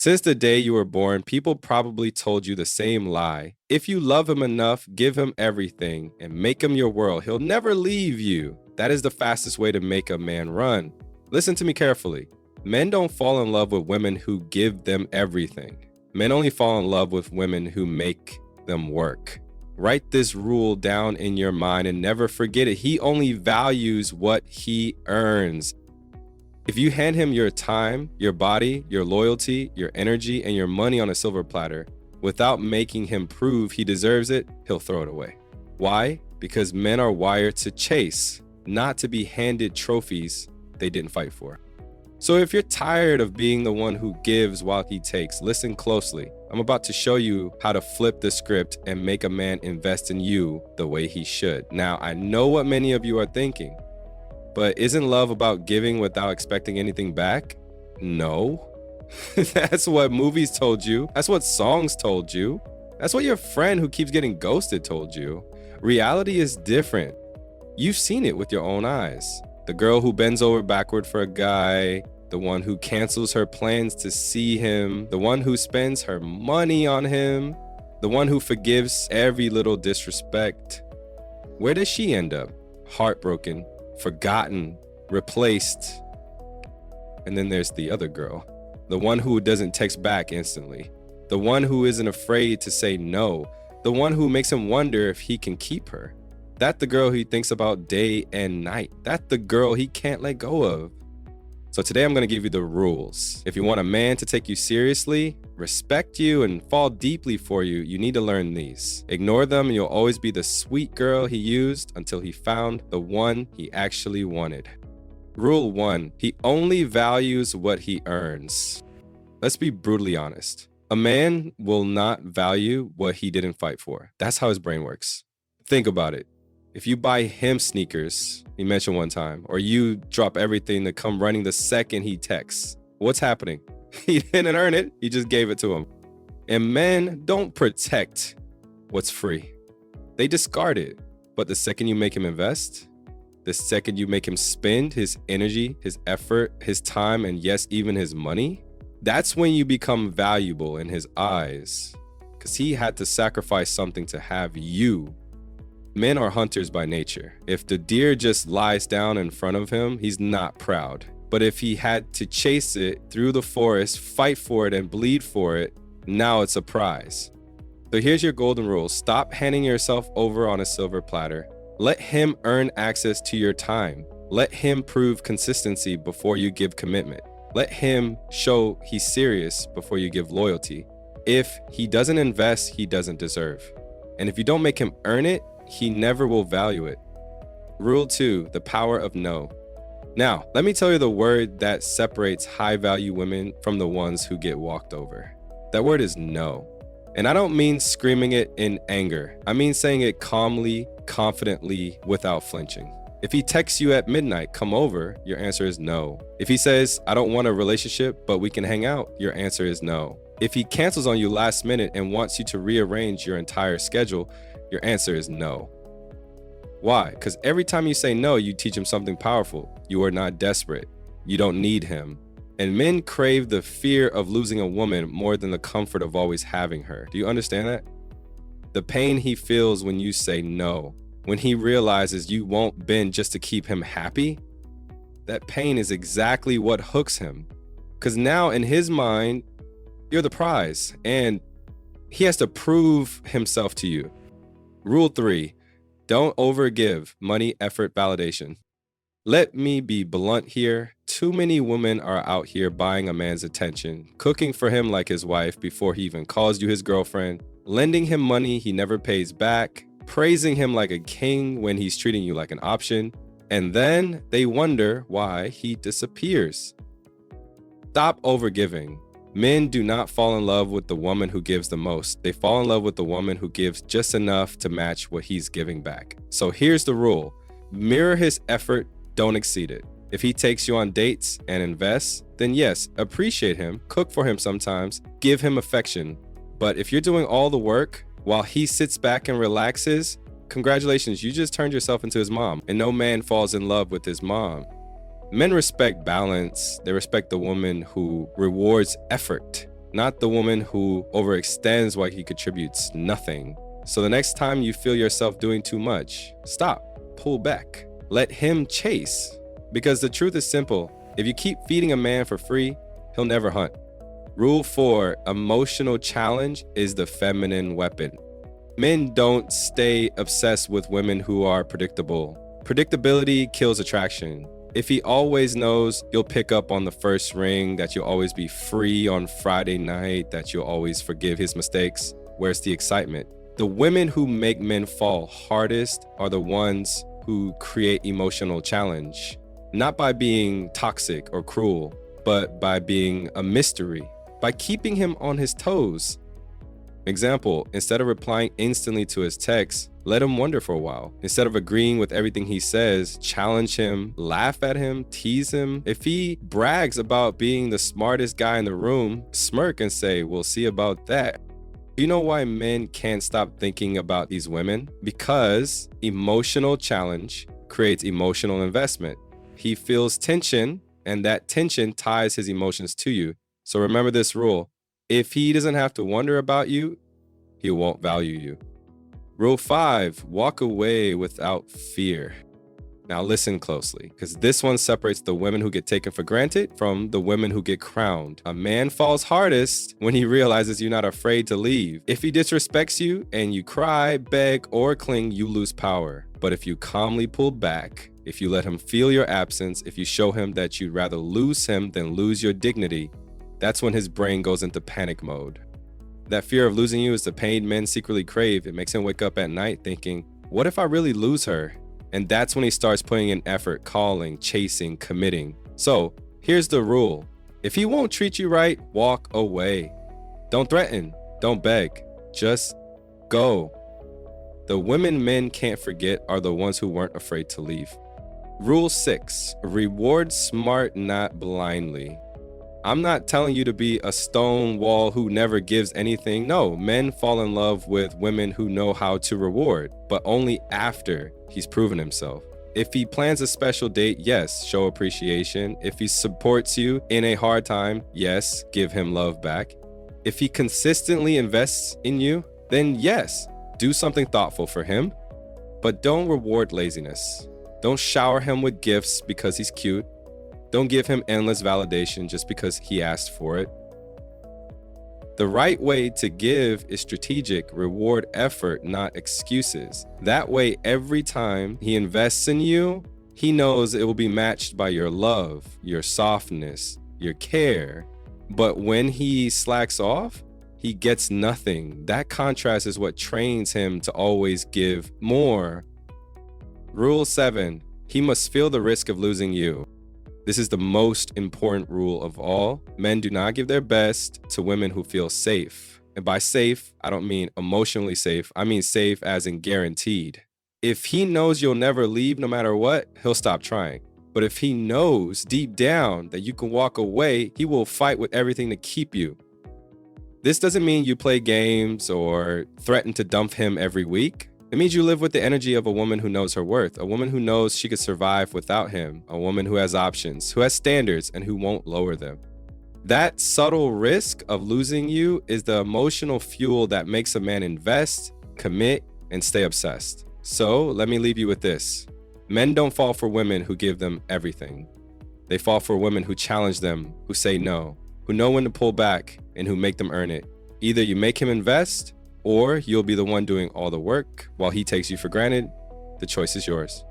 Since the day you were born, people probably told you the same lie. If you love him enough, give him everything and make him your world. He'll never leave you. That is the fastest way to make a man run. Listen to me carefully. Men don't fall in love with women who give them everything. Men only fall in love with women who make them work. Write this rule down in your mind and never forget it. He only values what he earns. If you hand him your time, your body, your loyalty, your energy, and your money on a silver platter, without making him prove he deserves it, he'll throw it away. Why? Because men are wired to chase, not to be handed trophies they didn't fight for. So if you're tired of being the one who gives while he takes, listen closely. I'm about to show you how to flip the script and make a man invest in you the way he should. Now, I know what many of you are thinking, but isn't love about giving without expecting anything back? No. That's what movies told you. That's what songs told you. That's what your friend who keeps getting ghosted told you. Reality is different. You've seen it with your own eyes. The girl who bends over backward for a guy, the one who cancels her plans to see him, the one who spends her money on him, the one who forgives every little disrespect. Where does she end up? Heartbroken, forgotten, replaced. And then there's the other girl, the one who doesn't text back instantly, the one who isn't afraid to say no, the one who makes him wonder if he can keep her. That's the girl he thinks about day and night. That's the girl he can't let go of. So today I'm going to give you the rules. If you want a man to take you seriously, respect you, and fall deeply for you, you need to learn these. Ignore them and you'll always be the sweet girl he used until he found the one he actually wanted. Rule 1, he only values what he earns. Let's be brutally honest. A man will not value what he didn't fight for. That's how his brain works. Think about it. If you buy him sneakers, he mentioned one time, or you drop everything to come running the second he texts, what's happening? He didn't earn it, he just gave it to him. And men don't protect what's free. They discard it. But the second you make him invest, the second you make him spend his energy, his effort, his time, and yes, even his money, that's when you become valuable in his eyes, because he had to sacrifice something to have you. Men are hunters by nature. If the deer just lies down in front of him, he's not proud. But if he had to chase it through the forest, fight for it, and bleed for it, now it's a prize. So here's your golden rule. Stop handing yourself over on a silver platter. Let him earn access to your time. Let him prove consistency before you give commitment. Let him show he's serious before you give loyalty. If he doesn't invest, he doesn't deserve. And if you don't make him earn it, he never will value it. Rule 2, the power of no. Now, let me tell you the word that separates high-value women from the ones who get walked over. That word is no. And I don't mean screaming it in anger. I mean saying it calmly, confidently, without flinching. If he texts you at midnight, come over, your answer is no. If he says, I don't want a relationship, but we can hang out, your answer is no. If he cancels on you last minute and wants you to rearrange your entire schedule, your answer is no. Why? Because every time you say no, you teach him something powerful. You are not desperate. You don't need him. And men crave the fear of losing a woman more than the comfort of always having her. Do you understand that? The pain he feels when you say no, when he realizes you won't bend just to keep him happy, that pain is exactly what hooks him. Because now in his mind, you're the prize and he has to prove himself to you. Rule 3, don't overgive money, effort, validation. Let me be blunt here. Too many women are out here buying a man's attention, cooking for him like his wife before he even calls you his girlfriend, lending him money he never pays back, praising him like a king when he's treating you like an option, and then they wonder why he disappears. Stop overgiving. Men do not fall in love with the woman who gives the most. They fall in love with the woman who gives just enough to match what he's giving back. So here's the rule. Mirror his effort, don't exceed it. If he takes you on dates and invests, then yes, appreciate him, cook for him sometimes, give him affection. But if you're doing all the work while he sits back and relaxes, congratulations, you just turned yourself into his mom, and no man falls in love with his mom. Men respect balance. They respect the woman who rewards effort, not the woman who overextends while he contributes nothing. So the next time you feel yourself doing too much, stop, pull back, let him chase. Because the truth is simple. If you keep feeding a man for free, he'll never hunt. Rule 4, emotional challenge is the feminine weapon. Men don't stay obsessed with women who are predictable. Predictability kills attraction. If he always knows you'll pick up on the first ring, that you'll always be free on Friday night, that you'll always forgive his mistakes, where's the excitement? The women who make men fall hardest are the ones who create emotional challenge, not by being toxic or cruel, but by being a mystery, by keeping him on his toes. Example, instead of replying instantly to his text, let him wonder for a while. Instead of agreeing with everything he says, challenge him, laugh at him, tease him. If he brags about being the smartest guy in the room, smirk and say, we'll see about that. You know why men can't stop thinking about these women? Because emotional challenge creates emotional investment. He feels tension, and that tension ties his emotions to you. So remember this rule. If he doesn't have to wonder about you, he won't value you. Rule 5, walk away without fear. Now listen closely, because this one separates the women who get taken for granted from the women who get crowned. A man falls hardest when he realizes you're not afraid to leave. If he disrespects you and you cry, beg, or cling, you lose power. But if you calmly pull back, if you let him feel your absence, if you show him that you'd rather lose him than lose your dignity, that's when his brain goes into panic mode. That fear of losing you is the pain men secretly crave. It makes him wake up at night thinking, what if I really lose her? And that's when he starts putting in effort, calling, chasing, committing. So here's the rule. If he won't treat you right, walk away. Don't threaten, don't beg, just go. The women men can't forget are the ones who weren't afraid to leave. Rule 6, reward smart, not blindly. I'm not telling you to be a stone wall who never gives anything. No, men fall in love with women who know how to reward, but only after he's proven himself. If he plans a special date, yes, show appreciation. If he supports you in a hard time, yes, give him love back. If he consistently invests in you, then yes, do something thoughtful for him, but don't reward laziness. Don't shower him with gifts because he's cute. Don't give him endless validation just because he asked for it. The right way to give is strategic. Reward effort, not excuses. That way, every time he invests in you, he knows it will be matched by your love, your softness, your care. But when he slacks off, he gets nothing. That contrast is what trains him to always give more. Rule 7, he must feel the risk of losing you. This is the most important rule of all. Men do not give their best to women who feel safe. And by safe, I don't mean emotionally safe. I mean safe as in guaranteed. If he knows you'll never leave no matter what, he'll stop trying. But if he knows deep down that you can walk away, he will fight with everything to keep you. This doesn't mean you play games or threaten to dump him every week. It means you live with the energy of a woman who knows her worth, a woman who knows she could survive without him, a woman who has options, who has standards, and who won't lower them. That subtle risk of losing you is the emotional fuel that makes a man invest, commit, and stay obsessed. So let me leave you with this. Men don't fall for women who give them everything. They fall for women who challenge them, who say no, who know when to pull back, and who make them earn it. Either you make him invest, or you'll be the one doing all the work while he takes you for granted. The choice is yours.